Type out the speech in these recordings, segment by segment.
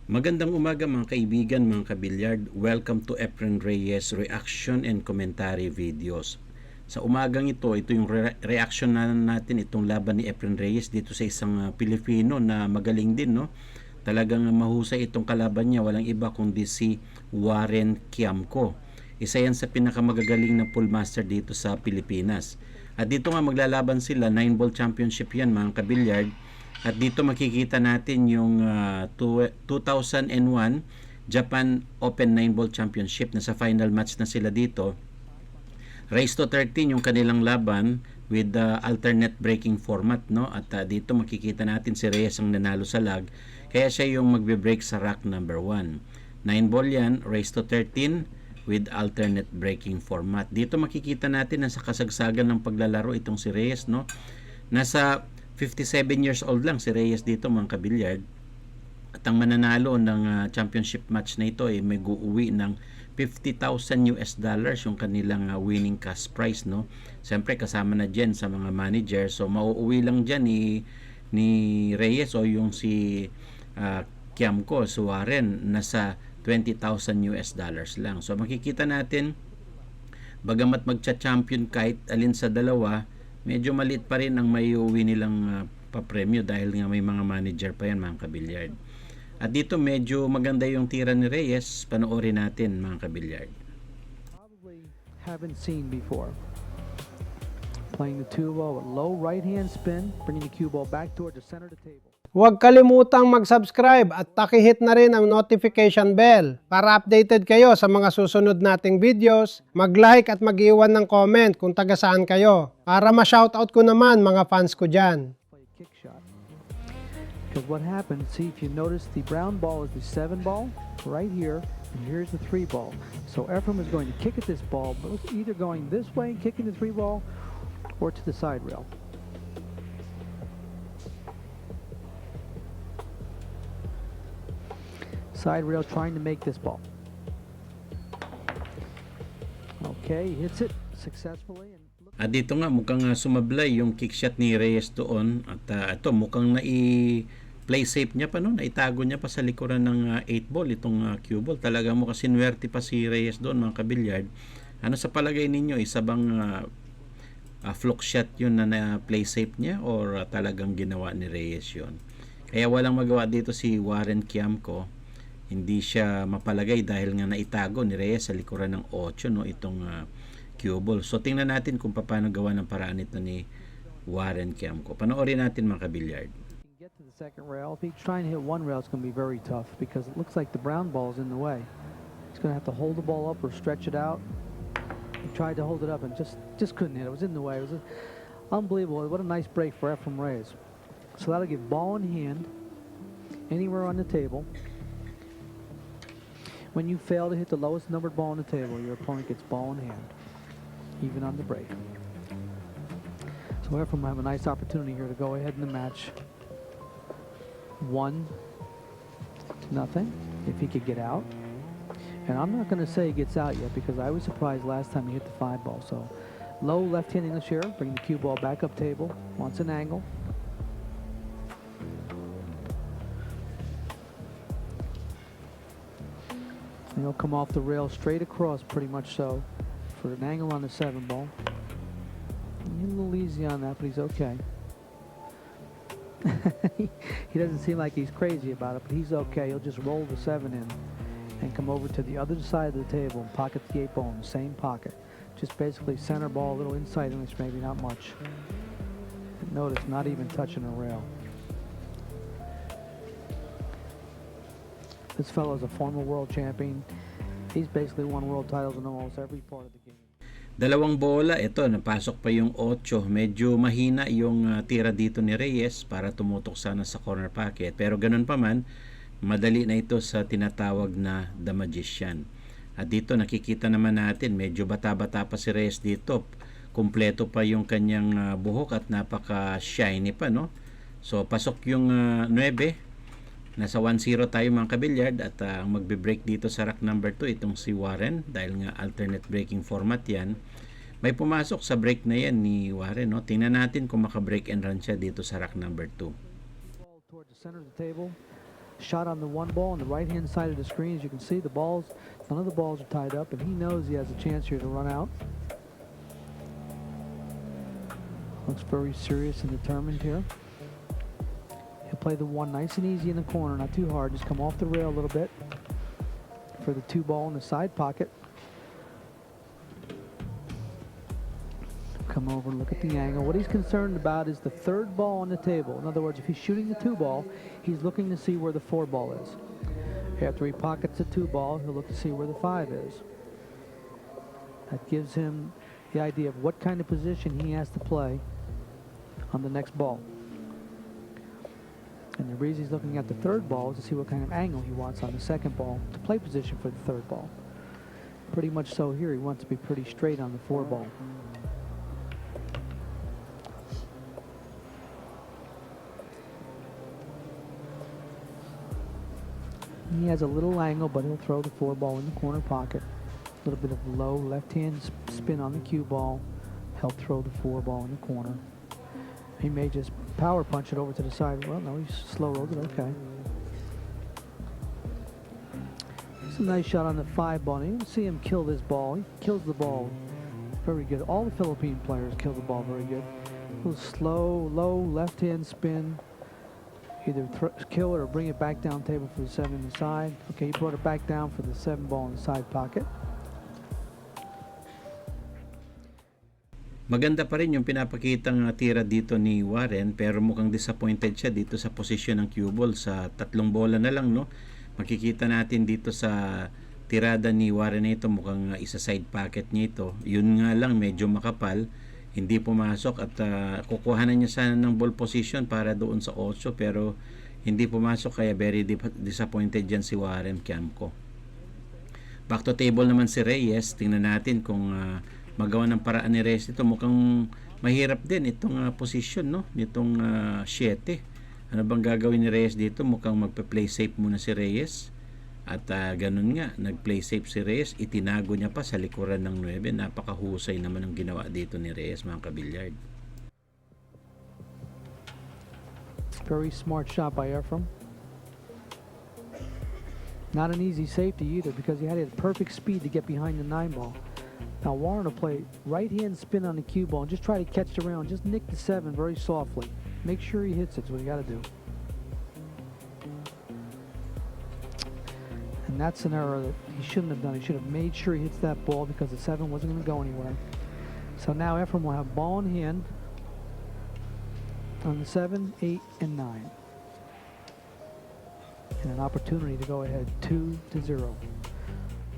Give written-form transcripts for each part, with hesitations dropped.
Magandang umaga mga kaibigan, mga kabilyard. Welcome to Efren Reyes Reaction and Commentary Videos. Sa umagang ito yung reaction na natin itong laban ni Efren Reyes dito sa isang Pilipino na magaling din, no? Talagang mahusay itong kalaban niya, walang iba kundi si Warren Kiamco. Isa yan sa pinakamagagaling na pool master dito sa Pilipinas. At dito nga maglalaban sila, 9-ball championship yan mga kabilyard. At dito makikita natin yung 2001 Japan Open 9-ball championship. Nasa final match na sila dito. Race to 13 yung kanilang laban with the alternate breaking format, no? At dito makikita natin si Reyes ang nanalo sa lag. Kaya siya yung magbe-break sa rack number 1. 9-ball yan, race to 13 with alternate breaking format. Dito makikita natin na sa kasagsagan ng paglalaro itong si Reyes, no? Nasa 57 years old lang si Reyes dito mga kabilyard. At ang mananalo ng championship match na ito ay may uuwi ng $50,000 yung kanilang winning cash prize, no? Siyempre kasama na diyan sa mga manager. So mauuwi lang diyan ni Reyes o yung si Kiamco, so Warren, nasa $20,000 lang. So makikita natin bagamat magcha-champion kahit alin sa dalawa, medyo maliit pa rin ang may uwi nilang papremyo dahil nga may mga manager pa yan mga kabilyard. At dito medyo maganda yung tira ni Reyes. Panoorin natin mga kabilyard. Probably haven't seen before. Playing the 2-ball with low right hand spin, bringing the cue ball back toward the center of the table. Huwag kalimutang mag-subscribe at pakihit na rin ang notification bell para updated kayo sa mga susunod nating videos. Mag-like at mag-iwan ng comment kung taga saan kayo para ma-shoutout ko naman mga fans ko dyan. Play a kick shot. Because what happens, see if you notice the brown ball is the 7 ball right here, and here's the 3 ball. So Efren is going to kick at this ball, but it's either going this way, kicking the 3 ball, or to the side rail. Side rail trying to make this ball. Okay, he hits it successfully. At dito nga mukhang sumablay yung kick shot ni Reyes doon. At ito mukhang play safe niya pa, no? Naitago niya pa sa likuran ng 8 ball itong cue ball. Talaga mo kasi sinuwerte pa si Reyes doon mga kabilyard. Ano sa palagay ninyo, isa bang fluke shot yun na play safe niya or talagang ginawa ni Reyes yun? Kaya walang magawa dito si Warren Kiamco. Hindi siya mapalagay dahil nga naitago ni Reyes sa likuran ng 8, no, itong cue ball. So tingnan natin kung paano gawa ng paraan ito ni Warren Kiamco. Panoorin natin mga kabilyard. Get to the second rail. If he's trying to hit one rail, it's going to be very tough because it looks like the brown ball is in the way. He's going to have to hold the ball up or stretch it out. He tried to hold it up and just couldn't hit it. It was in the way. It was unbelievable. What a nice break for Efren Reyes. So that'll give ball in hand anywhere on the table. When you fail to hit the lowest numbered ball on the table, your opponent gets ball in hand, even on the break. So Efren will have a nice opportunity here to go ahead in the match. 1-0, if he could get out. And I'm not going to say he gets out yet because I was surprised last time he hit the 5 ball. So low left-hand English here, bring the cue ball back up table, wants an angle. And he'll come off the rail straight across, pretty much so, for an angle on the 7 ball. He's a little easy on that, but he's okay. He doesn't seem like he's crazy about it, but he's okay. He'll just roll the 7 in and come over to the other side of the table and pocket the 8 ball in the same pocket. Just basically center ball, a little inside English, maybe not much. Notice, not even touching a rail. This fellow is a former world champion. He's basically won world titles in almost every part of the game. Dalawang bola, ito, napasok pa yung 8. Medyo mahina yung tira dito ni Reyes para tumutok sana sa corner pocket. Pero ganun pa man, madali na ito sa tinatawag na The Magician. At dito nakikita naman natin, medyo bata-bata pa si Reyes dito. Kumpleto pa yung kanyang buhok at napaka-shiny pa, no? So, pasok yung 9. Nasa 1-0 tayo mga kabilyard at ang magbe-break dito sa rack number 2 itong si Warren dahil nga alternate breaking format yan. May pumasok sa break na yan ni Warren, no? Tingnan natin kung maka-break and run siya dito sa rack number 2. Toward the center of the table. shot on the one ball on the right-hand side of the screen. As you can see, none of the balls are tied up, and he knows he has a chance here to run out. Looks very serious and determined here. He'll play the one nice and easy in the corner, not too hard. Just come off the rail a little bit for the 2-ball in the side pocket. Come over and look at the angle. What he's concerned about is the 3rd ball on the table. In other words, if he's shooting the 2-ball, he's looking to see where the 4-ball is. After he pockets the 2-ball, he'll look to see where the 5 is. That gives him the idea of what kind of position he has to play on the next ball. And the reason he's looking at the 3rd ball is to see what kind of angle he wants on the 2nd ball to play position for the 3rd ball. Pretty much so here, he wants to be pretty straight on the 4-ball. He has a little angle, but he'll throw the 4-ball in the corner pocket. A little bit of low left-hand spin on the cue ball. He'll throw the 4-ball in the corner. He may just power punch it over to the side. Well, no, he slow rolls it. Okay. It's a nice shot on the 5-ball. You can see him kill this ball. He kills the ball very good. All the Philippine players kill the ball very good. A little slow, low left-hand spin. Either kill it or bring it back down table for the 7 in the side. Okay, he brought it back down for the 7-ball in the side pocket. Maganda pa rin yung pinapakitang tira dito ni Warren, pero mukhang disappointed siya dito sa posisyon ng cue ball. Sa 3 bola na lang, no? Makikita natin dito sa tirada ni Warren ito, mukhang isa side pocket niya ito. Yun nga lang, medyo makapal, hindi pumasok at kukuhanan niya sana ng ball position para doon sa 8, pero hindi pumasok, kaya very disappointed dyan si Warren Kiamco. Back to table naman si Reyes. Tingnan natin kung magawa ng paraan ni Reyes ito. Mukhang mahirap din itong position, no? Nitong 7. Ano bang gagawin ni Reyes dito? Mukhang magpe-play safe muna si Reyes. At ganun nga, nag-play safe si Reyes. Itinago niya pa sa likuran ng 9. Napakahusay naman ang ginawa dito ni Reyes, mga kabilyard. Very smart shot by Efrem. Not an easy safety either, because he had a perfect speed to get behind the 9-ball. Now Warren will play right-hand spin on the cue ball and just try to catch the round. Just nick the 7 very softly. Make sure he hits it. That's what you got to do. And that's an error that he shouldn't have done. He should have made sure he hits that ball, because the 7 wasn't going to go anywhere. So now Efrem will have ball in hand on the 7, 8, and 9. And an opportunity to go ahead 2-0.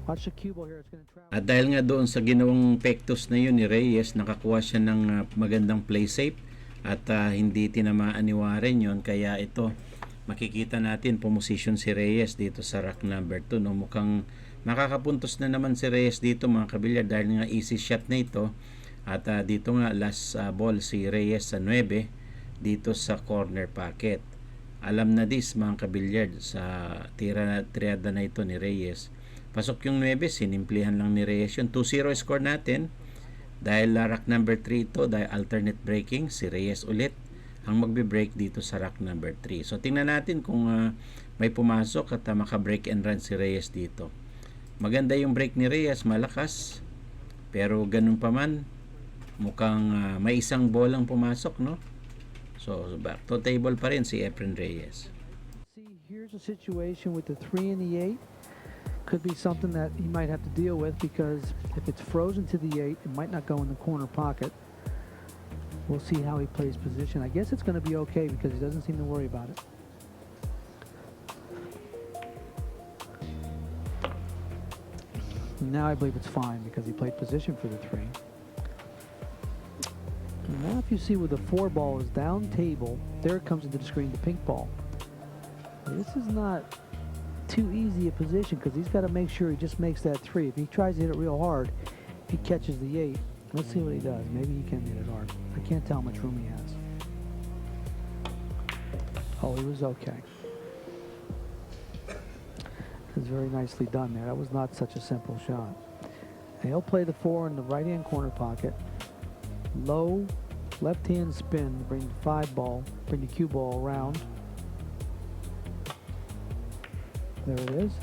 Watch the cue ball here. It's going to travel. At dahil nga doon sa ginawang pectus na yun ni Reyes, nakakuha siya ng magandang play safe at hindi tinamaan ni Warren yun. Kaya ito, makikita natin pumosisyon si Reyes dito sa rack number 2. No? Mukhang makakapuntos na naman si Reyes dito, mga kabilyar, dahil nga easy shot na ito. At dito nga last ball si Reyes sa 9 dito sa corner pocket. Alam na this, mga kabilyard, sa tirada na ito ni Reyes. Pasok yung 9, sinimplihan lang ni Reyes yun. 2-0 score natin. Dahil rack number 3 ito, dahil alternate breaking, si Reyes ulit ang magbe-break dito sa rack number 3. So tingnan natin kung may pumasok at maka-break and run si Reyes dito. Maganda yung break ni Reyes, malakas. Pero ganun pa man, mukhang may isang bolang pumasok, no? So back to table pa rin si Efren Reyes. See, here's a situation with the 3 and the 8. Could be something that he might have to deal with, because if it's frozen to the 8, it might not go in the corner pocket. We'll see how he plays position. I guess it's going to be okay, because he doesn't seem to worry about it. Now I believe it's fine, because he played position for the 3. Now if you see where the 4 ball is down table, there it comes into the screen, the pink ball. This is not too easy a position, because he's got to make sure he just makes that 3. If he tries to hit it real hard, he catches the 8. Let's see what he does. Maybe he can hit it hard. I can't tell how much room he has. Oh, he was okay. It was very nicely done there. That was not such a simple shot. And he'll play the 4 in the right-hand corner pocket. Low left-hand spin, bring the 5 ball, bring the cue ball around. There it is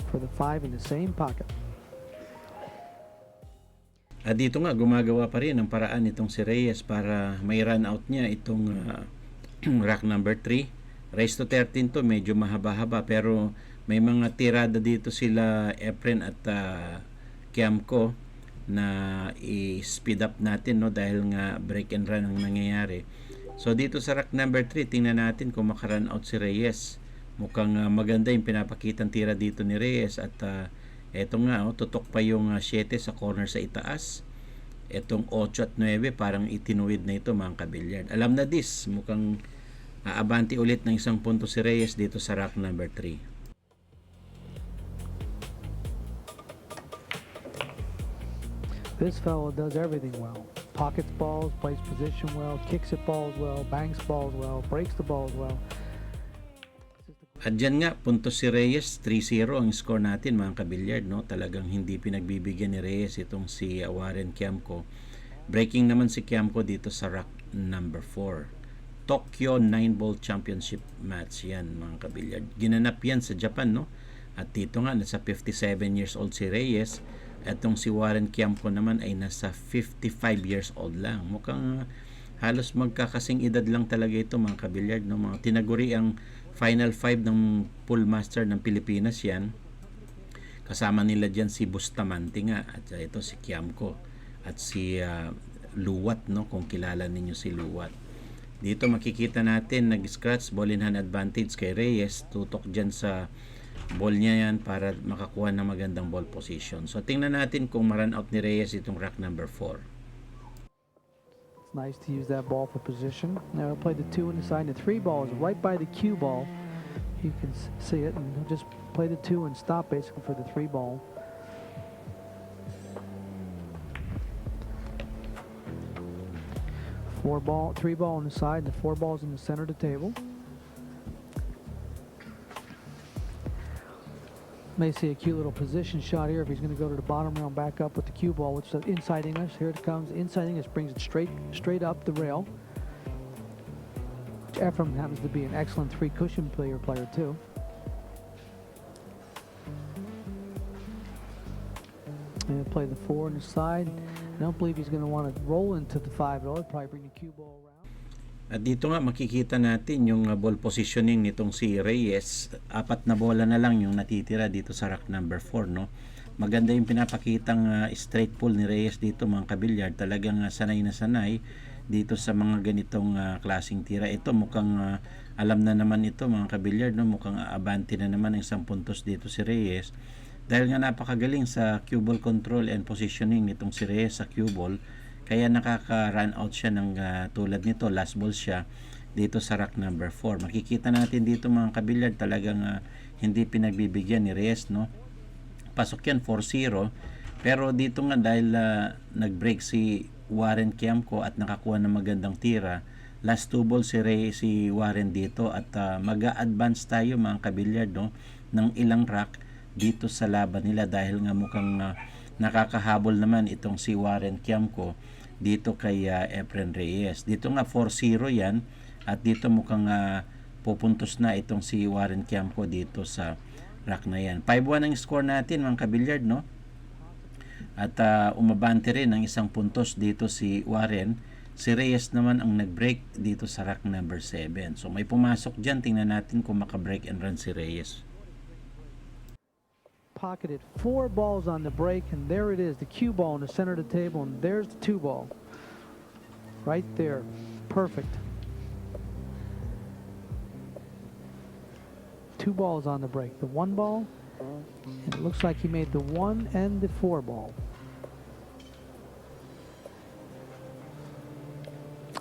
for the 5 in the same pocket. At dito nga, gumagawa pa rin ng paraan itong si Reyes para may run out niya itong rack number 3. Race to 13 to, medyo mahaba-haba pero may mga tirada dito sila Efren at Kiamco na i-speed up natin, no, dahil nga break and run ang nangyayari. So dito sa rack number 3, tingnan natin kung maka-run out si Reyes. Mukhang maganda yung pinapakitang tira dito ni Reyes at eto nga, tutok pa yung 7 sa corner sa itaas. Etong 8 at 9 parang itinuwid na ito mga kabilyard. Alam na this, mukhang aabanti ulit ng 1 punto si Reyes dito sa rack number 3. This fellow does everything well. Pockets balls, plays position well, kicks it balls well, banks balls well, breaks the balls well. At dyan nga, puntos si Reyes, 3-0 ang score natin mga kabilyard, no? Talagang hindi pinagbibigyan ni Reyes itong si Warren Kiamco. Breaking naman si Kiamco dito sa rack number 4. Tokyo 9-ball championship match yan mga kabilyard. Ginanap yan sa Japan, no? At dito nga, nasa 57 years old si Reyes. Itong si Warren Kiamco naman ay nasa 55 years old lang. Mukhang halos magkakasing edad lang talaga ito mga kabilyard, no? Mga tinaguri ang Final 5 ng Pool Master ng Pilipinas yan. Kasama nila dyan si Bustamante nga at ito si Kiamco at si Luwat, no, kung kilala ninyo si Luwat. Dito makikita natin nag-scratch ball in hand advantage kay Reyes. Tutok dyan sa ball niya yan para makakuha ng magandang ball position. So tingnan natin kung ma-run out ni Reyes itong rack number 4. Nice to use that ball for position. Now he'll play the 2 on the side. The 3 ball is right by the cue ball. You can see it, and he'll just play the 2 and stop basically for the 3 ball. Three ball on the side, and the 4 balls in the center of the table. May see a cute little position shot here if he's going to go to the bottom rail and back up with the cue ball, which is inside English. Here it comes. Inside English brings it straight up the rail. Efren happens to be an excellent 3 cushion player too. And he'll play the 4 on the side. I don't believe he's going to want to roll into the 5 at all. He'll probably bring the cue ball around. At dito nga makikita natin yung ball positioning nitong si Reyes. 4 na bola na lang yung natitira dito sa rack number 4, no. Maganda yung pinapakitang straight pull ni Reyes dito mga kabilyard. Talagang sanay na sanay dito sa mga ganitong klaseng tira. Ito mukhang alam na naman ito mga kabilyard, no. Mukhang abante na naman ng 1 puntos dito si Reyes. Dahil nga napakagaling sa cue ball control and positioning nitong si Reyes sa cue ball. Kaya nakaka-run out siya ng tulad nito, last ball siya dito sa rack number 4. Makikita natin dito mga kabilyard, talagang hindi pinagbibigyan ni Reyes, no. Pasok yan 4-0. Pero dito nga dahil nag-break si Warren Kiamco at nakakuha ng magandang tira, last 2 balls si Warren dito at mag-a-advance tayo mga kabilyard, no, ng ilang rack dito sa laban nila dahil nga mukhang nakakahabol naman itong si Warren Kiamco dito kay Efren Reyes. Dito nga 4-0 yan at dito mukhang pupuntos na itong si Warren Kiamco dito sa rack na yan. 5-1 ang score natin mga kabilyard, no? At umabante rin ng 1 puntos dito si Warren. Si Reyes naman ang nag-break dito sa rack number 7. So may pumasok dyan, tingnan natin kung maka-break and run si Reyes. Pocketed 4 balls on the break, and there it is, the cue ball in the center of the table, and there's the 2 ball right there. Perfect. 2 balls on the break. The 1 ball, and it looks like he made the 1 and the 4 ball.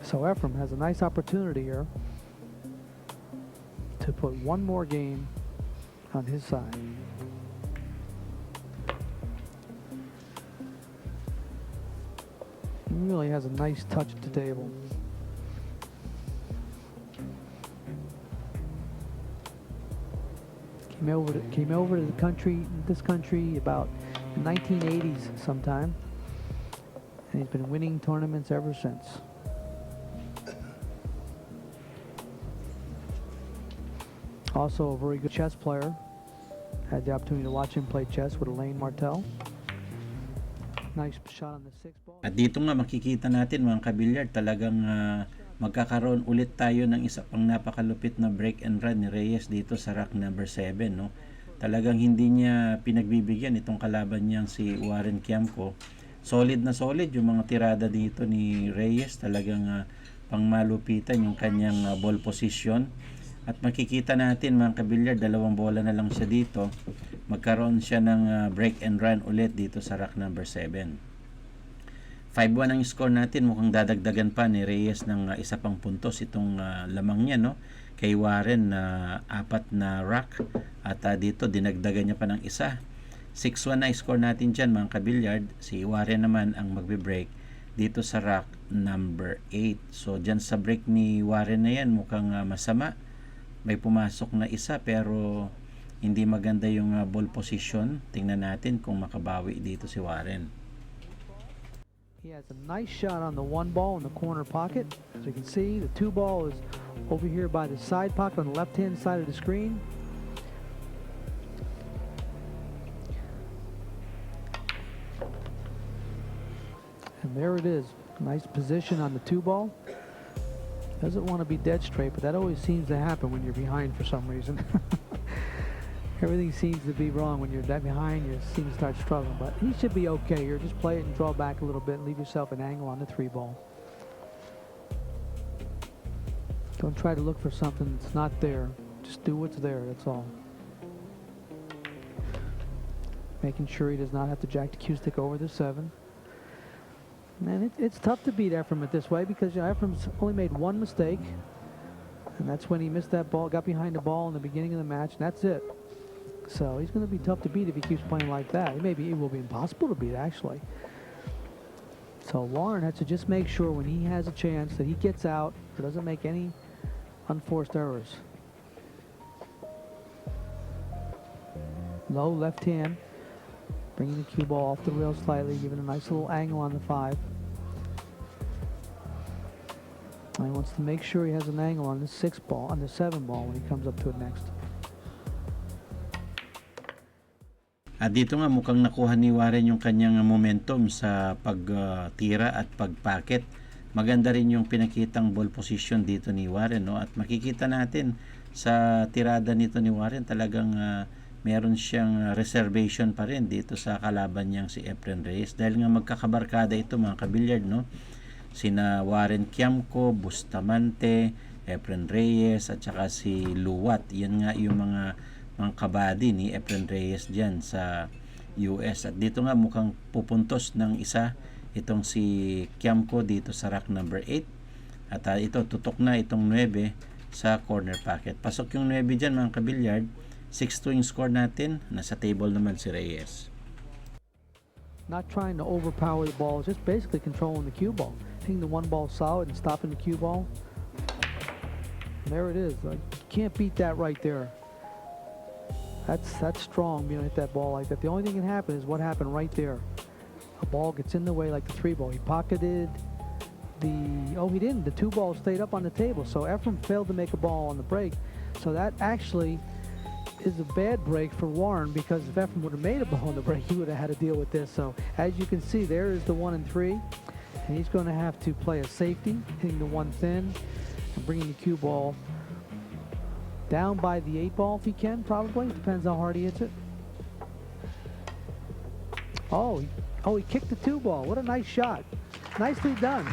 So Efren has a nice opportunity here to put 1 more game on his side. He really has a nice touch at the table. Came over to this country about the 1980s sometime, and he's been winning tournaments ever since. Also a very good chess player. Had the opportunity to watch him play chess with Elaine Martell. Nice shot on the 6th ball. At dito nga makikita natin mga kabilyard, talagang magkakaroon ulit tayo ng isa pang napakalupit na break and run ni Reyes dito sa rack number 7, no? Talagang hindi niya pinagbibigyan itong kalaban niyang si Warren Kiamco. Solid na solid yung mga tirada dito ni Reyes, talagang pangmalupitan yung kanyang ball position. At makikita natin mga kabilyard, 2 bola na lang siya dito. Magkaroon siya ng break and run ulit dito sa rack number 7. 5-1 ang score natin. Mukhang dadagdagan pa ni Reyes ng isa pang puntos itong lamang niya, no? Kay Warren na 4 na rack. At dito dinagdagan niya pa ng isa. 6-1 na score natin dyan mga kabilyard. Si Warren naman ang magbe-break dito sa rack number 8. So dyan sa break ni Warren na yan mukhang masama. May pumasok na isa pero hindi maganda yung ball position. Tingnan natin kung makabawi dito si Warren. He has a nice shot on the 1 ball in the corner pocket. As you can see, the 2 ball is over here by the side pocket on the left-hand side of the screen. And there it is. Nice position on the 2 ball. Doesn't want to be dead straight, but that always seems to happen when you're behind for some reason. Everything seems to be wrong when you're that behind. You seem to start struggling, but he should be okay here. Just play it and draw back a little bit and leave yourself an angle on the 3 ball. Don't try to look for something that's not there. Just do what's there, that's all. Making sure he does not have to jack the cue stick over the 7. Man, it's tough to beat Ephraim at this way because Ephraim's only made 1 mistake, and that's when he missed that ball, got behind the ball in the beginning of the match, and that's it. So he's going to be tough to beat if he keeps playing like that. It will be impossible to beat, actually. So Warren has to just make sure when he has a chance that he gets out or doesn't make any unforced errors. Low left hand. Bringing the cue ball off the rail slightly, giving a nice little angle on the 5. And he wants to make sure he has an angle on the 6 ball, on the 7 ball when he comes up to it next. At dito nga mukhang nakuha ni Warren yung kanyang momentum sa pagtira at pagpacket. Maganda rin yung pinakitang ball position dito ni Warren, no? At makikita natin sa tirada nito ni Warren talagang meron siyang reservation pa rin dito sa kalaban niyang si Efren Reyes dahil nga magkakabarkada ito mga kabilyard, no? Sina Warren Kiamco, Bustamante, Efren Reyes at saka si Luwat. Yan nga yung mga kabady ni Efren Reyes diyan sa US. At dito nga mukhang pupuntos ng isa itong si Kiamco dito sa rack number 8. At ito tutok na itong 9 sa corner pocket. Pasok yung 9 diyan mga kabilyard. 6-2 yung score natin. Nasa table naman si Reyes. Not trying to overpower the ball, just basically controlling the cue ball. Hitting the 1 ball solid and stopping the cue ball. There it is. You can't beat that right there. That's strong, being able to hit that ball like that. The only thing that can happen is what happened right there. A ball gets in the way like the 3 ball. He pocketed he didn't. The 2 ball stayed up on the table. So Ephraim failed to make a ball on the break. So that actually is a bad break for Warren because if Ephraim would have made a ball on the break, he would have had to deal with this. So as you can see, there is the 1 and 3, and he's going to have to play a safety, hitting the 1 thin and bringing the cue ball down by the 8 ball if he can, probably. Depends how hard he hits it. Oh, he kicked the 2 ball. What a nice shot. Nicely done.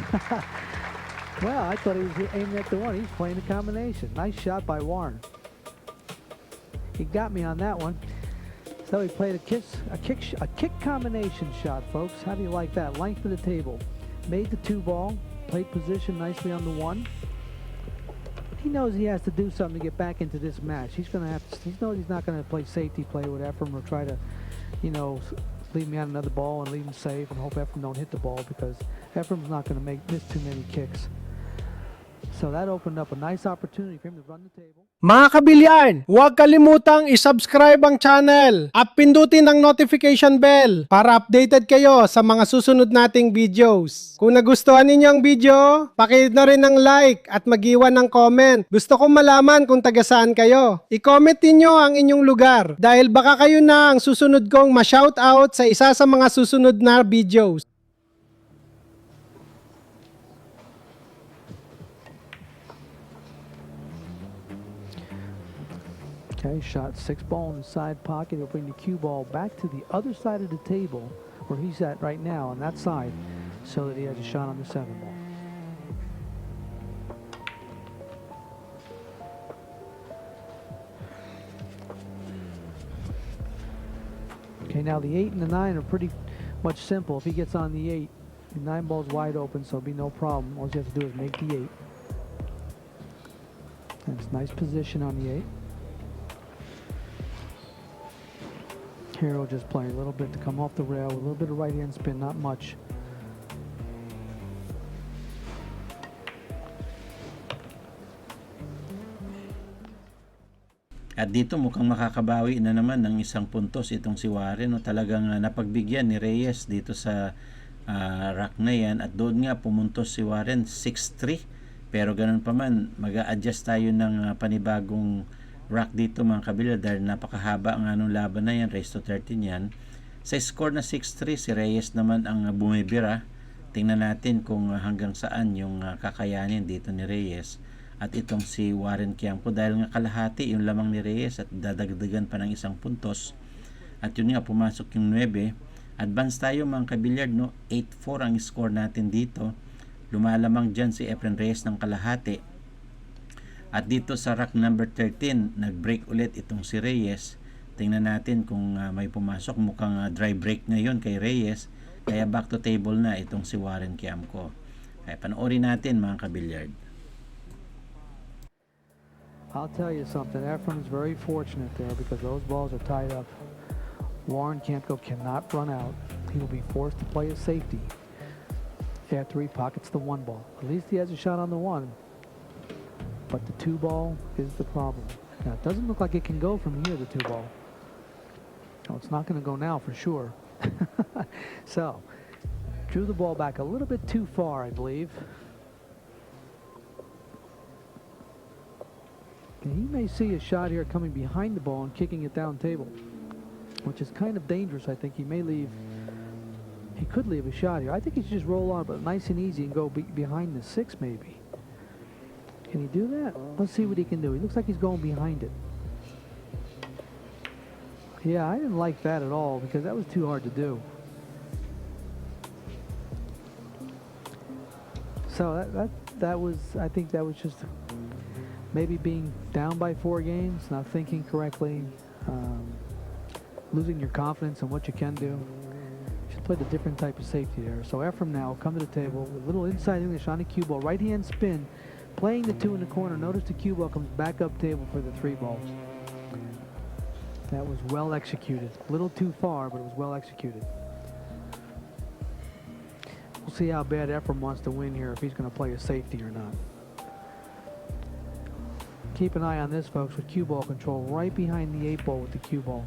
Well, I thought he was aiming at the 1. He's playing a combination. Nice shot by Warren. He got me on that one. So he played a kick combination shot, folks. How do you like that? Length of the table. Made the 2 ball. Played position nicely on the 1. He knows he has to do something to get back into this match. He knows he's not going to play safety play with Ephraim or try to, leave me on another ball and leave him safe and hope Ephraim don't hit the ball because Ephraim's not going to miss too many kicks. So that opened up a nice opportunity for him to run the table. Mga kabilyard, huwag kalimutang isubscribe ang channel at pindutin ang notification bell para updated kayo sa mga susunod nating videos. Kung nagustuhan ninyo ang video, pakihit na rin ng like at mag-iwan ng comment. Gusto kong malaman kung taga saan kayo. I-comment ninyo ang inyong lugar dahil baka kayo na ang susunod kong ma-shoutout sa isa sa mga susunod na videos. Okay, shot 6 ball in the side pocket. He'll bring the cue ball back to the other side of the table where he's at right now on that side so that he has a shot on the 7 ball. Okay, now the 8 and the 9 are pretty much simple. If he gets on the 8, the 9 ball's wide open, so it'll be no problem. All you have to do is make the 8. That's nice position on the 8. Here we'll just play a little bit to come off the rail, a little bit of right hand spin, not much. At dito mukhang makakabawi na naman ng isang puntos itong si Warren. No? Talagang napagbigyan ni Reyes dito sa rack na yan. At doon nga pumuntos si Warren 6-3. Pero ganun pa man, mag-a-adjust tayo ng panibagong rack dito mga kabila dahil napakahaba ang anong laban na yan, race to 13 yan. Sa score na 6-3, si Reyes naman ang bumibira. Tingnan natin kung hanggang saan yung kakayanin dito ni Reyes. At itong si Warren Quiamco dahil nga kalahati yung lamang ni Reyes at dadagdagan pa ng isang puntos. At yun nga, pumasok yung 9. Advance tayo mga kabilyard, no? 8-4 ang score natin dito. Lumalamang dyan si Efren Reyes ng kalahati. At dito sa rack number 13, nag-break ulit itong si Reyes. Tingnan natin kung may pumasok. Mukhang dry break ngayon kay Reyes. Kaya back to table na itong si Warren Quiamco. Kaya panoorin natin mga kabilyard. I'll tell you something, Efren's very fortunate there because those balls are tied up. Warren Quiamco cannot run out. He will be forced to play a safety after he pockets the 1 ball. At least he has a shot on the 1. But the 2 ball is the problem. Now, it doesn't look like it can go from here, the 2 ball. No, it's not going to go now for sure. So, drew the ball back a little bit too far, I believe. And he may see a shot here coming behind the ball and kicking it down table, which is kind of dangerous. I think he may leave. He could leave a shot here. I think he should just roll on, but nice and easy and go behind the 6 maybe. Can he do that? Let's see what he can do. He looks like he's going behind it. Yeah, I didn't like that at all because that was too hard to do. So that was, I think that was just maybe being down by 4 games, not thinking correctly, losing your confidence in what you can do. Should played a different type of safety there. So Efren now come to the table with a little inside English on the cue ball, right hand spin. Playing the 2 in the corner. Notice the cue ball comes back up table for the 3 balls. That was well executed. A little too far, but it was well executed. We'll see how bad Efren wants to win here, if he's going to play a safety or not. Keep an eye on this, folks, with cue ball control right behind the 8 ball with the cue ball.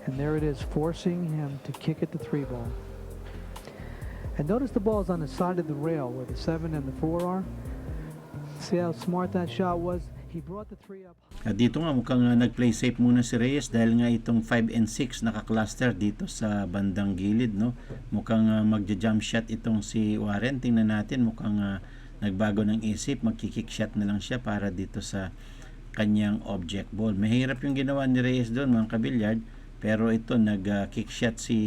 And there it is, forcing him to kick at the 3 ball. And notice the ball is on the side of the rail where the 7 and the 4 are. See how smart that shot was? He brought the 3 up. At dito nga mukhang nag-play safe muna si Reyes dahil nga itong 5 and 6 naka-cluster dito sa bandang gilid, no? Mukhang magja-jump shot itong si Warren. Tingnan natin, mukhang nagbago ng isip, magki-kick shot na lang siya para dito sa kanyang object ball. Mahirap yung ginawa ni Reyes doon mga kabilyard, pero ito nag-kick shot si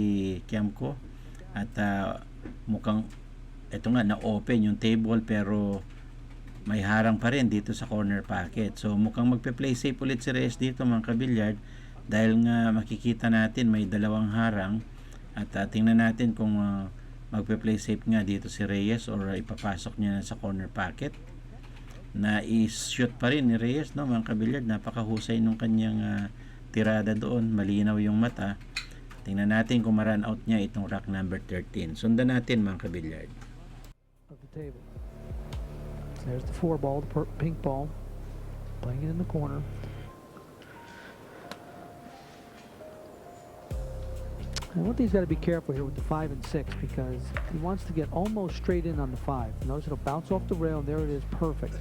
Quiamco at mukhang ito nga na-open yung table pero may harang pa rin dito sa corner pocket. So mukhang magpe-play safe ulit si Reyes dito mga kabilyard dahil nga makikita natin may 2 harang at tingnan natin kung magpe-play safe nga dito si Reyes or ipapasok niya na sa corner pocket. Na i-shoot pa rin ni Reyes, no mga kabilyard. Napakahusay nung kanyang tirada doon, malinaw yung mata. Tingnan natin kung ma-run out niya itong rack number 13. Sundan natin mga kabilyard. Of the table. There's the 4 ball, the pink ball, playing it in the corner. And one thing's got to be careful here with the 5 and 6 because he wants to get almost straight in on the 5. Notice it'll bounce off the rail, and there it is, perfect.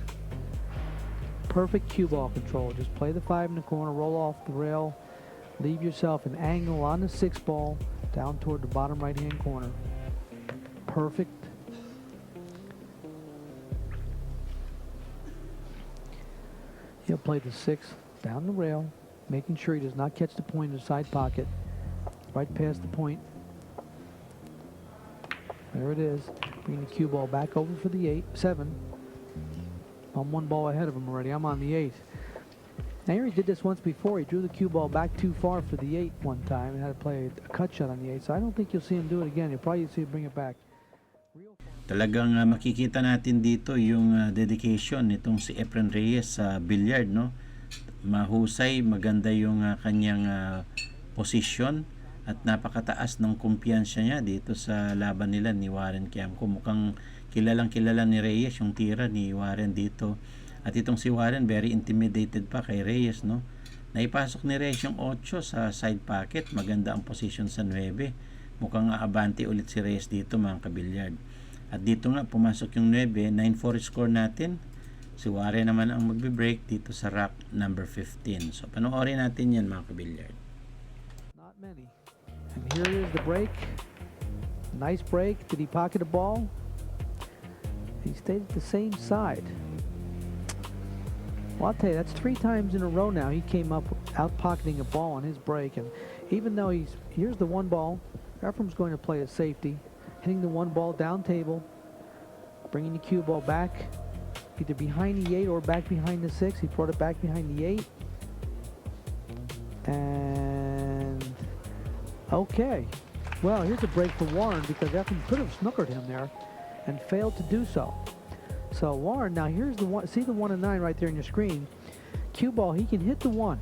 Perfect cue ball control. Just play the 5 in the corner, roll off the rail, leave yourself an angle on the 6 ball down toward the bottom right-hand corner. Perfect. He'll play the 6 down the rail, making sure he does not catch the point in the side pocket. Right past the point. There it is. Bring the cue ball back over for the 7. I'm 1 ball ahead of him already. I'm on the 8. Now here he did this once before. He drew the cue ball back too far for the 8 one time and had to play a cut shot on the 8. So I don't think you'll see him do it again. You'll probably see him bring it back. Talagang makikita natin dito yung dedication nitong si Efren Reyes sa billiard, no? Mahusay, maganda yung kanyang position at napakataas ng kumpiyansa niya dito sa laban nila ni Warren Kiamco. Mukhang kilalang kilala ni Reyes yung tira ni Warren dito. At itong si Warren very intimidated pa kay Reyes, no? Naipasok ni Reyes yung 8 sa side pocket. Maganda ang position sa 9. Mukhang abante ulit si Reyes dito, mga kabilyard. At dito nga pumasok yung 9, 9-4 score natin. Si Warren naman ang magbe-break dito sa rack number 15. So panoorin natin yan, mga kabilyard. Not many. And here is the break. Nice break. Did he pocket a ball? He stayed at the same side. Well, I'll tell you, that's 3 times in a row now he came up out pocketing a ball on his break. And even though here's the 1 ball, Efrem's going to play a safety, hitting the 1 ball down table, bringing the cue ball back, either behind the 8 or back behind the 6. He brought it back behind the 8. And okay. Well, here's a break for Warren because Efrem could have snookered him there and failed to do so. So Warren, now here's the 1. See the 1 and 9 right there on your screen. Cue ball, he can hit the 1.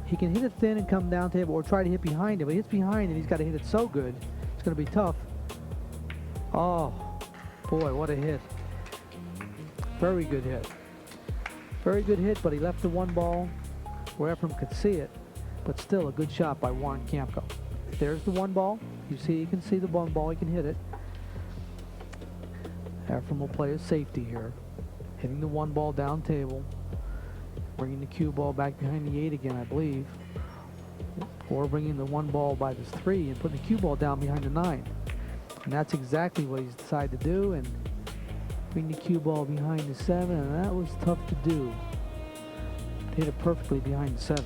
He can hit it thin and come down table or try to hit behind it. But he hits behind and he's got to hit it so good. It's going to be tough. Oh, boy, what a hit. Very good hit. Very good hit, but he left the 1 ball where Efrem could see it. But still a good shot by Warren Kiamco. There's the 1 ball. You can see the 1 ball. He can hit it. Efrem will play a safety here. Hitting the 1 ball down table. Bringing the cue ball back behind the 8 again, I believe. Or bringing the 1 ball by this 3 and putting the cue ball down behind the 9. And that's exactly what he's decided to do. And bring the cue ball behind the 7. And that was tough to do. Hit it perfectly behind the 7.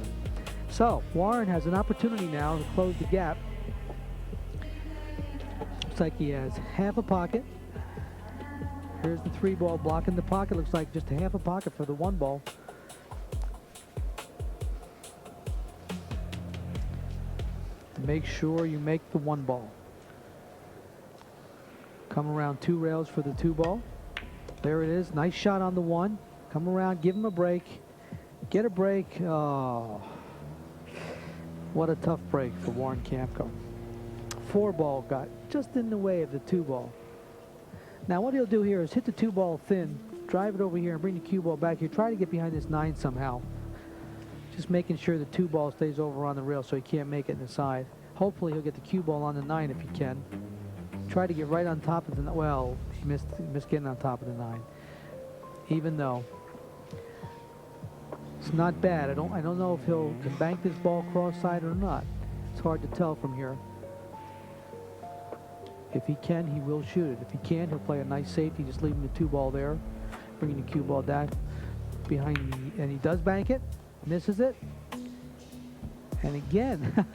So, Warren has an opportunity now to close the gap. Looks like he has half a pocket. Here's the 3 ball blocking the pocket. Looks like just a half a pocket for the 1 ball. Make sure you make the 1 ball. Come around 2 rails for the 2 ball. There it is. Nice shot on the 1. Come around, give him a break. Get a break. Oh. What a tough break for Warren Kiamco. 4 ball got just in the way of the 2 ball. Now what he'll do here is hit the 2 ball thin, drive it over here and bring the cue ball back here. Try to get behind this 9 somehow. Just making sure the 2 ball stays over on the rail so he can't make it in the side. Hopefully he'll get the cue ball on the 9 if he can. Try to get right on top of the, well, he missed getting on top of the 9. Even though it's not bad. I don't know if he'll can bank this ball cross-side or not. It's hard to tell from here. If he can, he will shoot it. If he can't, he'll play a nice safety, just leaving the 2 ball there, bringing the cue ball down behind the, and he does bank it, misses it, and again,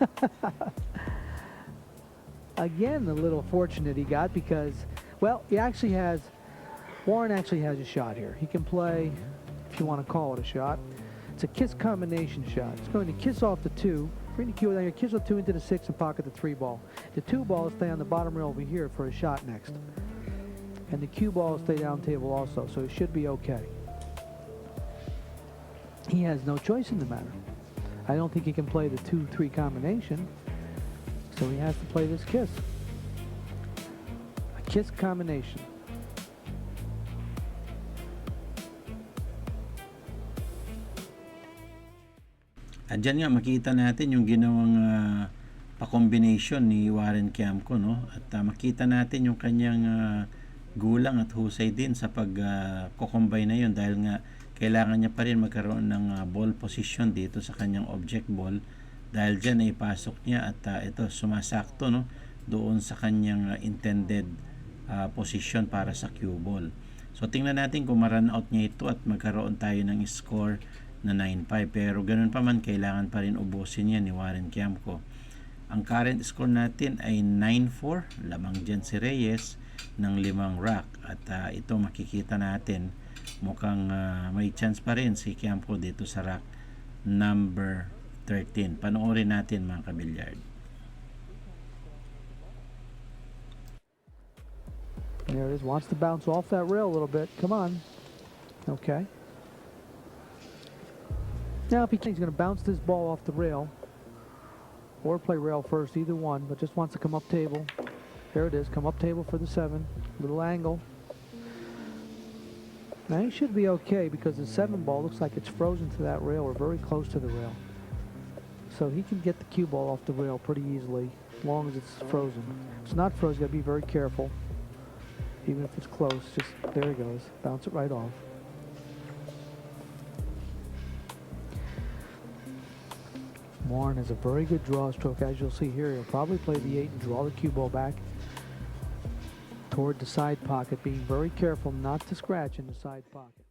again, the little fortunate he got because, well, Warren actually has a shot here. He can play, if you want to call it a shot. It's a kiss combination shot. It's going to kiss off the 2, bring the cue down here, kiss the 2 into the 6 and pocket the 3 ball. The 2 ball will stay on the bottom rail over here for a shot next. And the cue ball will stay down table also, so it should be okay. He has no choice in the matter. I don't think he can play the 2-3 combination, so he has to play this kiss. A kiss combination. At dyan nga makita natin yung ginawang pa-combination ni Warren Kiamco, no? At makita natin yung kanyang gulang at husay din sa pag-combine na yun dahil nga kailangan niya pa rin magkaroon ng ball position dito sa kanyang object ball dahil dyan ay ipasok niya at ito sumasakto, no? Doon sa kanyang intended position para sa cue ball. So tingnan natin kung ma-run out niya ito at magkaroon tayo ng score na 9-5, pero ganun pa man kailangan pa rin ubusin yan ni Warren Kiamco. Ang current score natin ay 9-4, lamang dyan si Reyes ng 5 rack at ito makikita natin mukhang may chance pa rin si Kiamco dito sa rack number 13. Panoorin natin mga kabilyard. There it is. Wants to bounce off that rail a little bit. Come on. Okay. Now, if he thinks he's going to bounce this ball off the rail, or play rail first, either one, but just wants to come up table. There it is. Come up table for the 7. Little angle. Now, he should be okay because the 7 ball looks like it's frozen to that rail or very close to the rail. So he can get the cue ball off the rail pretty easily, as long as it's frozen. If it's not frozen, you got to be very careful. Even if it's close, just there it goes. Bounce it right off. Warren has a very good draw stroke, as you'll see here. He'll probably play the 8 and draw the cue ball back toward the side pocket, being very careful not to scratch in the side pocket.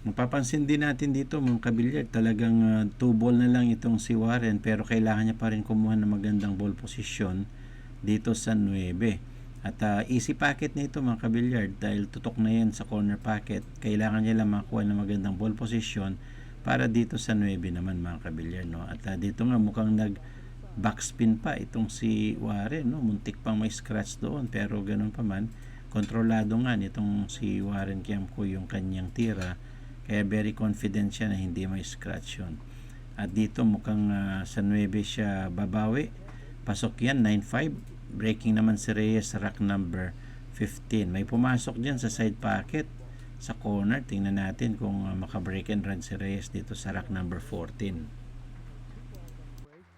Mapapansin din natin dito mga kabilyard, talagang 2 ball na lang itong si Warren pero kailangan niya pa rin kumuha ng magandang ball position dito sa 9. At easy pocket nito mga kabilyard dahil tutok na yan sa corner pocket. Kailangan niya lang makuha ng magandang ball position para dito sa 9 naman mga kabilyard, no? At dito nga mukhang nag backspin pa itong si Warren, no? Muntik pang may scratch doon pero ganun pa man kontrolado nga nitong si Warren Kiamco yung kanyang tira kaya very confident siya na hindi may scratch yun. At dito mukhang sa 9 siya babawi, pasok yan 9-5, breaking naman si Reyes sa rack number 15. May pumasok dyan sa side pocket sa corner. Tingnan natin kung maka-break and run si Reyes dito sa rack number 14.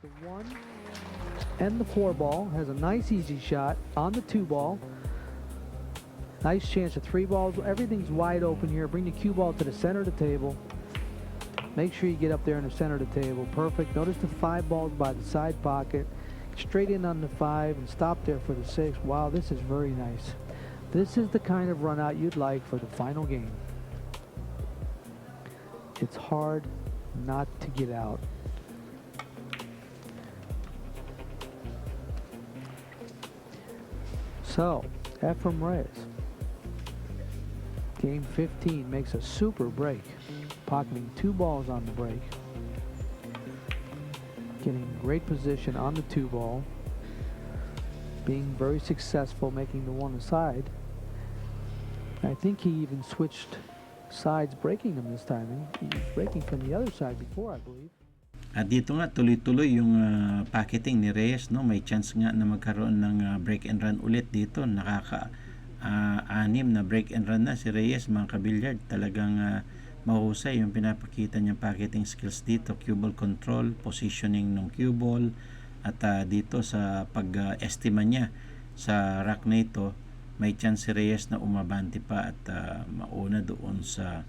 The 1 and the 4 ball has a nice easy shot on the 2 ball. Nice chance of 3 balls. Everything's wide open here. Bring the cue ball to the center of the table. Make sure you get up there in the center of the table. Perfect. Notice the 5 balls by the side pocket. Straight in on the 5 and stop there for the 6. Wow, this is very nice. This is the kind of run out you'd like for the final game. It's hard not to get out. So, Efraim Reyes, game 15, makes a super break, pocketing 2 balls on the break, getting great position on the 2 ball, being very successful making the 1 aside. I think he even switched sides breaking them this time. He was breaking from the other side before, I believe. At dito nga tuloy-tuloy yung pocketing ni Reyes, no? May chance nga na magkaroon ng break and run ulit dito. Nakaka-anim na break and run na si Reyes mga kabilyard. Talagang mahusay yung pinapakita niyang pocketing skills dito. Cue ball control, positioning ng cue ball at dito sa pag-estima niya sa rack na ito, may chance si Reyes na umabante pa at mauna doon sa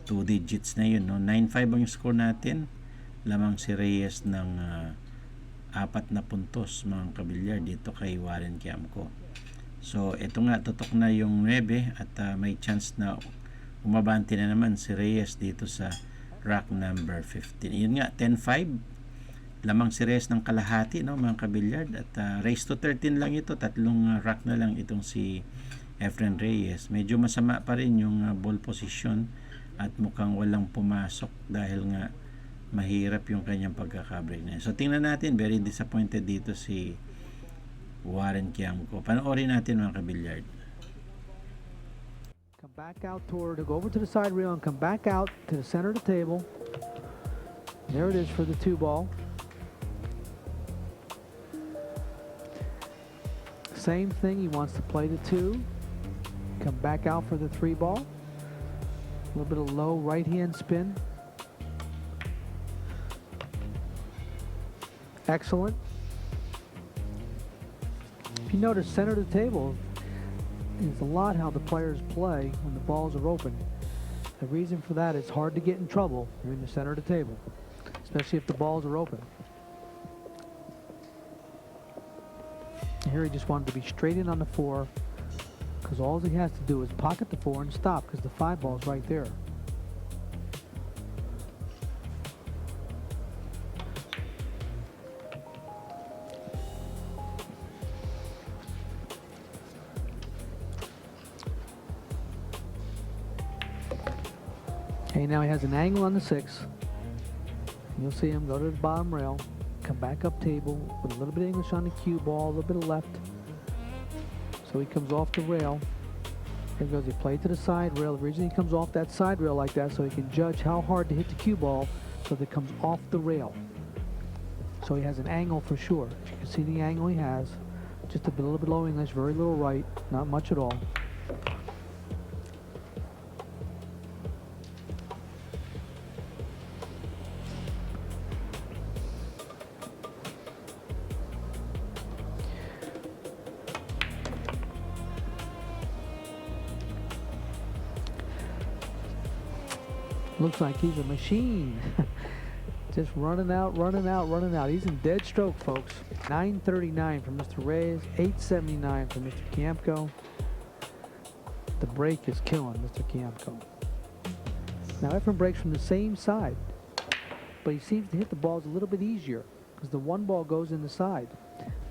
2 digits na yun, no? 9-5 ang score natin, lamang si Reyes ng 4 na puntos mga kabilyard dito kay Warren Kiamco. So ito nga, tutok na yung 9 at may chance na umabante na naman si Reyes dito sa rack number 15. Yun nga, 10-5, lamang si Reyes ng kalahati, no mga kabilyard, at race to 13 lang ito, 3 rack na lang itong si Efraim Reyes. Medyo masama pa rin yung ball position at mukhang walang pumasok dahil nga mahirap yung kanyang pagkakabreak na. So tingnan natin, very disappointed dito si Warren Kiamco. Panoorin natin mga kabilyard. Come back out toward, go over to the side rail and come back out to the center of the table. There it is for the 2 ball. Same thing, he wants to play the 2. Come back out for the 3 ball. A little bit of low right hand spin. Excellent. If you notice, center of the table is a lot how the players play when the balls are open. The reason for that is hard to get in trouble. You're in the center of the table, especially if the balls are open. Here he just wanted to be straight in on the 4, because all he has to do is pocket the 4 and stop, because the 5 ball's right there. Okay, now he has an angle on the 6. You'll see him go to the bottom rail, come back up table with a little bit of English on the cue ball, a little bit of left. So he comes off the rail. Here goes, he played to the side rail. The reason he comes off that side rail like that, so he can judge how hard to hit the cue ball so that it comes off the rail. So he has an angle for sure. You can see the angle he has. Just a little bit low English, very little right, not much at all. Looks like he's a machine. Just running out, running out, running out. He's in dead stroke, folks. 939 for Mr. Reyes, 879 for Mr. Kiamko. The break is killing Mr. Kiamko. Now Efren breaks from the same side, but he seems to hit the balls a little bit easier because the 1 ball goes in the side.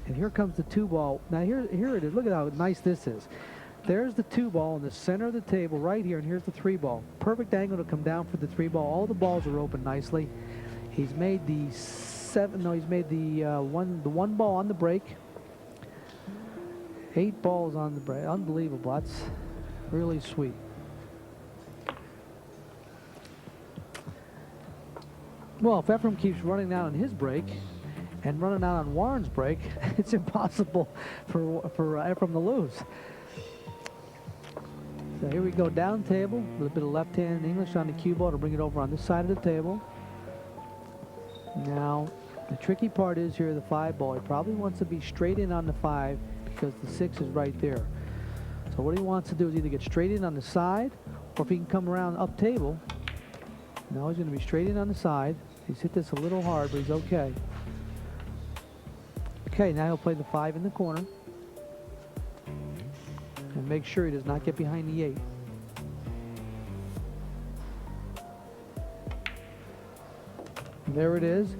And here comes the 2 ball. Now here it is. Look at how nice this is. There's the 2 ball in the center of the table right here, and here's the 3 ball. Perfect angle to come down for the 3 ball. All the balls are open nicely. He's made the 7. No, he's made the one ball on the break. 8 balls on the break. Unbelievable. That's really sweet. Well, if Efren keeps running out on his break and running out on Warren's break, it's impossible for Efren to lose. So here we go, down table, a little bit of left hand English on the cue ball to bring it over on this side of the table. Now, the tricky part is here, the 5 ball. He probably wants to be straight in on the 5 because the 6 is right there. So what he wants to do is either get straight in on the side, or if he can come around up table. Now he's going to be straight in on the side. He's hit this a little hard, but he's okay. Okay, now he'll play the 5 in the corner. And make sure he does not get behind the 8. And there it is.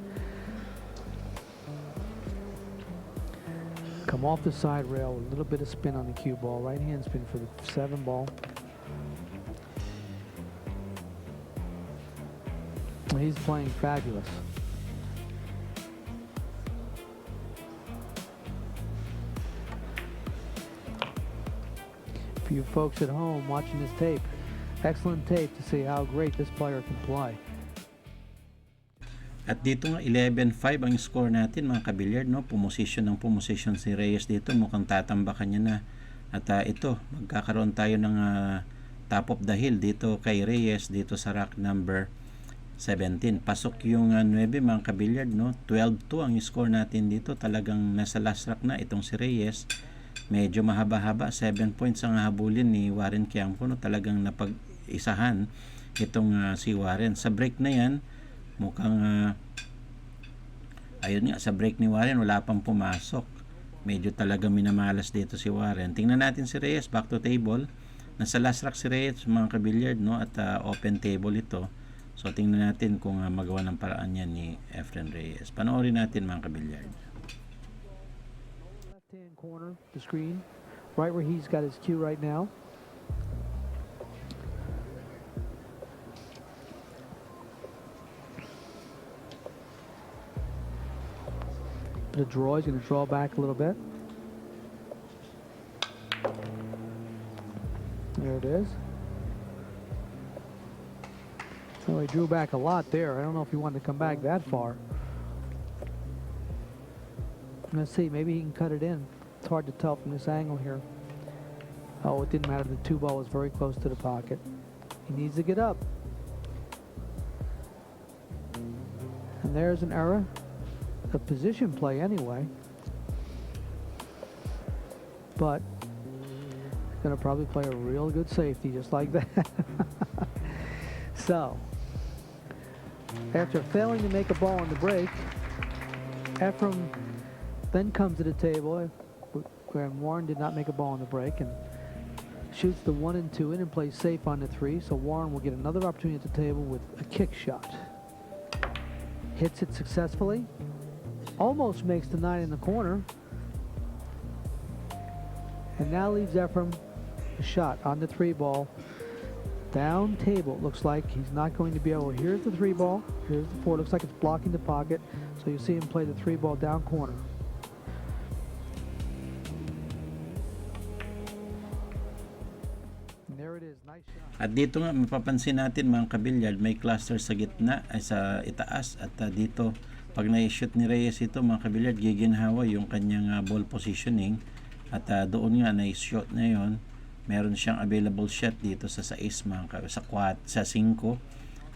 Come off the side rail, a little bit of spin on the cue ball. Right hand spin for the 7 ball. He's playing fabulous. For you folks at home watching this tape, excellent tape to see how great this player can play. At dito nga 11-5 ang score natin mga kabilyard, no? Pumosisyon si Reyes dito, mukhang tatambakan niya na. At ito, magkakaroon tayo ng top of the hill dito kay Reyes dito sa rack number 17. Pasok yung 9 mga kabilyard, no? 12-2 ang score natin dito. Talagang nasa last rack na itong si Reyes. Medyo mahaba-haba, 7 points ang habulin ni Warren Kiamko, no? Talagang napag-isahan itong si Warren. Sa break na yan, mukhang ayun nga, sa break ni Warren wala pang pumasok. Medyo talaga minamalas dito si Warren. Tingnan natin si Reyes, back to table. Nasa last rack si Reyes mga kabilyard, no? At open table ito. So tingnan natin kung magawa ng paraan yan ni Efren Reyes. Panoorin natin mga kabilyard. Left hand corner, the screen, right where he's got his cue right now. The draw, he's going to draw back a little bit. There it is. Oh, he drew back a lot there. I don't know if he wanted to come back that far. Let's see, maybe he can cut it in. It's hard to tell from this angle here. Oh, it didn't matter. The 2 ball was very close to the pocket. He needs to get up. And there's an error. a position play anyway. But gonna probably play a real good safety just like that. So, after failing to make a ball on the break, Ephraim then comes to the table, where Warren did not make a ball on the break, and shoots the 1 and 2 in and plays safe on the 3. So Warren will get another opportunity at the table with a kick shot. Hits it successfully, almost makes the 9 in the corner, and now leaves Ephraim a shot on the 3 ball. Down table, it looks like he's not going to be able. Here's the 3 ball, here's the 4. Looks like it's blocking the pocket, so you see him play the 3 ball down corner. And there it is, nice shot. At dito nga mapapansin natin mga kabilyard, may cluster sa gitna ay sa itaas, at dito pag na-shoot ni Reyes ito mga kabilyard, giginhawa yung kanyang ball positioning, at doon nga na-shoot na yon. Meron siyang available shot dito sa 6 sa 5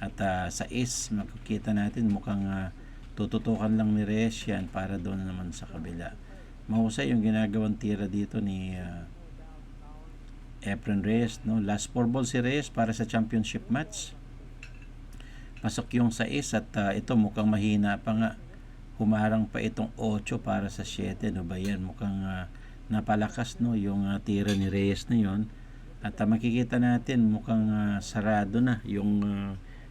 at sa 6 makikita natin mukhang tututukan lang ni Reyes yan para doon naman sa kabila. Mahusay yung ginagawang tira dito ni Efren Reyes, no? Last 4 balls si Reyes para sa championship match. Pasok yung 6 at ito mukhang mahina pa nga. Humarang pa itong 8 para sa 7. No ba yan? Mukhang napalakas, no, yung tira ni Reyes na yon. At makikita natin mukhang sarado na yung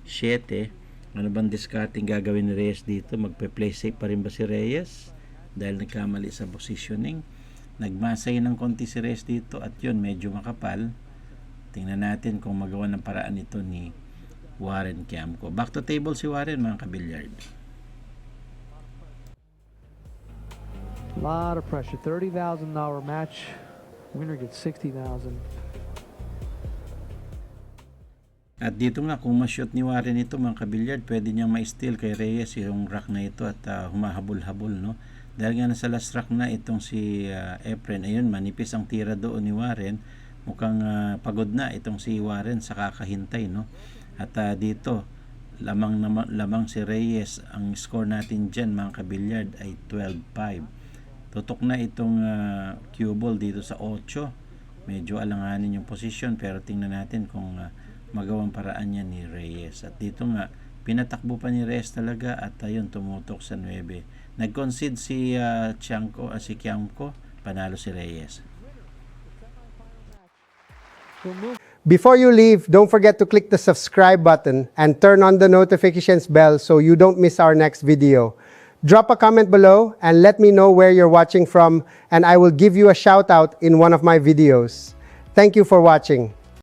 7. Ano bang discarding gagawin ni Reyes dito? Magpe-play safe pa rin ba si Reyes dahil nagkamali sa positioning? Nagmasay ng konti si Reyes dito at yun medyo makapal. Tingnan natin kung magawa ng paraan ito ni Warren Kiamco. Back to table si Warren mga kabilyard. A lot of pressure. $30,000 match. Winner gets $60,000. At dito nga kung ma-shoot ni Warren ito mga kabilyard, pwede niyang ma-steal kay Reyes yung rack na ito at humahabol-habol, no? Dahil nga nasa last rack na itong si Efren, ayun, manipis ang tira doon ni Warren. Mukhang pagod na itong si Warren sa kakahintay, no? At dito lamang si Reyes. Ang score natin dyan mga kabilyard ay 12-5. Tutok na itong cue ball dito sa 8. Medyo alanganin yung position, pero tingnan natin kung magawang paraan niya ni Reyes. At dito nga, pinatakbo pa ni Reyes talaga at ayun, tumutok sa 9. Nag-concede si Kiamco, panalo si Reyes. Before you leave, don't forget to click the subscribe button and turn on the notifications bell so you don't miss our next video. Drop a comment below and let me know where you're watching from, and I will give you a shout out in one of my videos. Thank you for watching.